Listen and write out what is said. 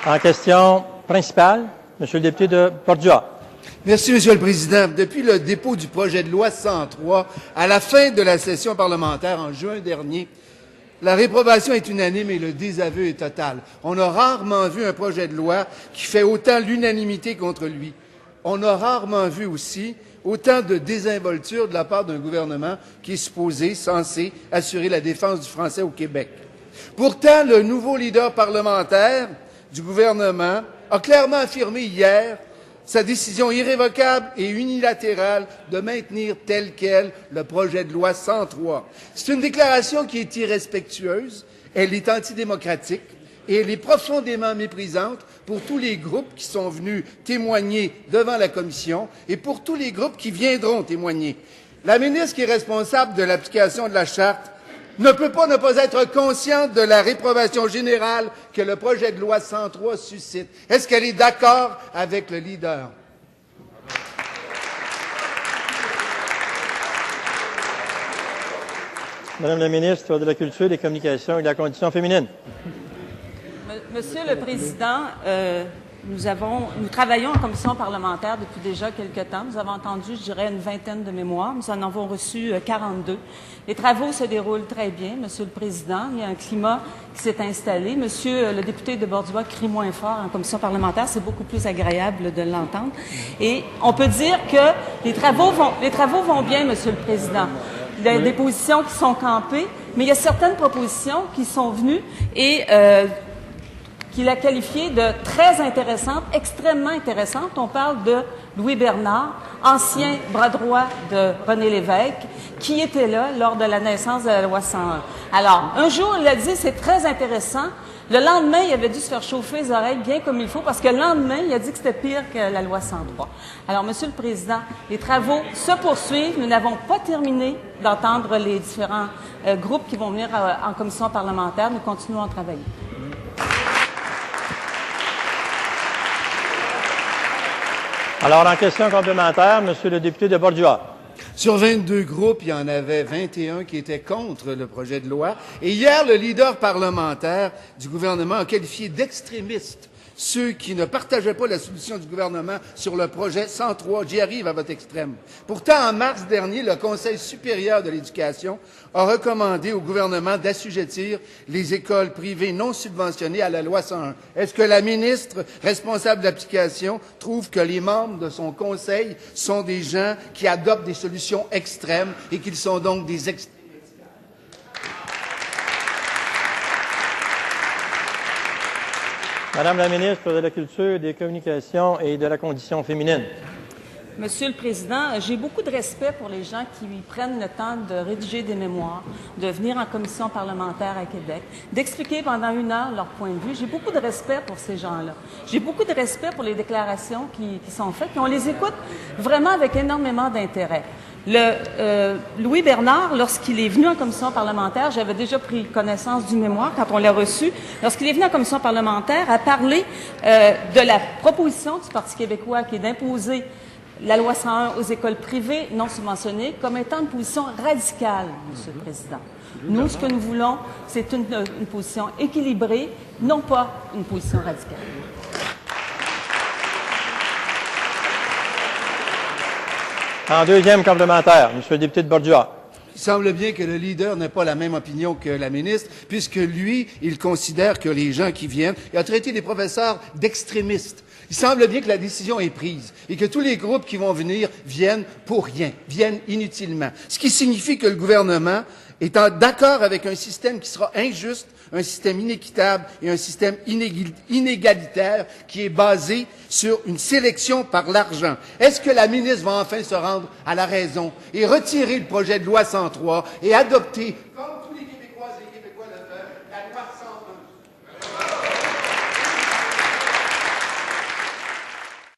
En question principale, Monsieur le député de Borduas. Merci, Monsieur le Président. Depuis le dépôt du projet de loi 103, à la fin de la session parlementaire en juin dernier, la réprobation est unanime et le désaveu est total. On a rarement vu un projet de loi qui fait autant l'unanimité contre lui. On a rarement vu aussi autant de désinvolture de la part d'un gouvernement qui est censé assurer la défense du français au Québec. Pourtant, le nouveau leader parlementaire du gouvernement a clairement affirmé hier sa décision irrévocable et unilatérale de maintenir tel quel le projet de loi 103. C'est une déclaration qui est irrespectueuse, elle est antidémocratique et elle est profondément méprisante pour tous les groupes qui sont venus témoigner devant la Commission et pour tous les groupes qui viendront témoigner. La ministre qui est responsable de l'application de la Charte ne peut pas ne pas être consciente de la réprobation générale que le projet de loi 103 suscite. Est-ce qu'elle est d'accord avec le leader? Madame la ministre de la Culture, des Communications et de la Condition féminine. Monsieur le Président, nous travaillons en commission parlementaire depuis déjà quelque temps. Nous avons entendu, je dirais, une vingtaine de mémoires. Nous en avons reçu 42. Les travaux se déroulent très bien, Monsieur le Président. Il y a un climat qui s'est installé. Monsieur le député de Borduas crie moins fort en commission parlementaire. C'est beaucoup plus agréable de l'entendre. Et on peut dire que les travaux vont bien, Monsieur le Président. Il y a des positions qui sont campées, mais il y a certaines propositions qui sont venues et qu'il a qualifié de très intéressante, extrêmement intéressante. On parle de Louis Bernard, ancien bras droit de René Lévesque, qui était là lors de la naissance de la loi 101. Alors, un jour, il a dit, c'est très intéressant. Le lendemain, il avait dû se faire chauffer les oreilles bien comme il faut, parce que le lendemain, il a dit que c'était pire que la loi 103. Alors, Monsieur le Président, les travaux se poursuivent. Nous n'avons pas terminé d'entendre les différents groupes qui vont venir en commission parlementaire. Nous continuons à travailler. Alors, en question complémentaire, Monsieur le député de Borduas. Sur 22 groupes, il y en avait 21 qui étaient contre le projet de loi. Et hier, le leader parlementaire du gouvernement a qualifié d'extrémistes ceux qui ne partageaient pas la solution du gouvernement sur le projet 103. J'y arrive à votre extrême. Pourtant, en mars dernier, le Conseil supérieur de l'éducation a recommandé au gouvernement d'assujettir les écoles privées non subventionnées à la loi 101. Est-ce que la ministre responsable d'application trouve que les membres de son conseil sont des gens qui adoptent des solutions extrêmes et qu'ils sont donc des extrémistes? Madame la ministre de la Culture, des Communications et de la Condition féminine. Monsieur le Président, j'ai beaucoup de respect pour les gens qui prennent le temps de rédiger des mémoires, de venir en commission parlementaire à Québec, d'expliquer pendant 1 heure leur point de vue. J'ai beaucoup de respect pour ces gens-là. J'ai beaucoup de respect pour les déclarations qui sont faites, et on les écoute vraiment avec énormément d'intérêt. Louis Bernard, lorsqu'il est venu en commission parlementaire, j'avais déjà pris connaissance du mémoire quand on l'a reçu, lorsqu'il est venu en commission parlementaire, a parlé de la proposition du Parti québécois qui est d'imposer la loi 101 aux écoles privées non subventionnées comme étant une position radicale, Monsieur le Président. Nous, ce que nous voulons, c'est une position équilibrée, non pas une position radicale. En deuxième complémentaire, Monsieur le député de Borduas. Il semble bien que le leader n'a pas la même opinion que la ministre, puisque lui, il considère que les gens qui viennent, il a traité les professeurs d'extrémistes. Il semble bien que la décision est prise et que tous les groupes qui vont venir viennent pour rien, viennent inutilement. Ce qui signifie que le gouvernement est d'accord avec un système qui sera injuste, un système inéquitable et un système inégalitaire qui est basé sur une sélection par l'argent. Est-ce que la ministre va enfin se rendre à la raison et retirer le projet de loi 103 et adopter, comme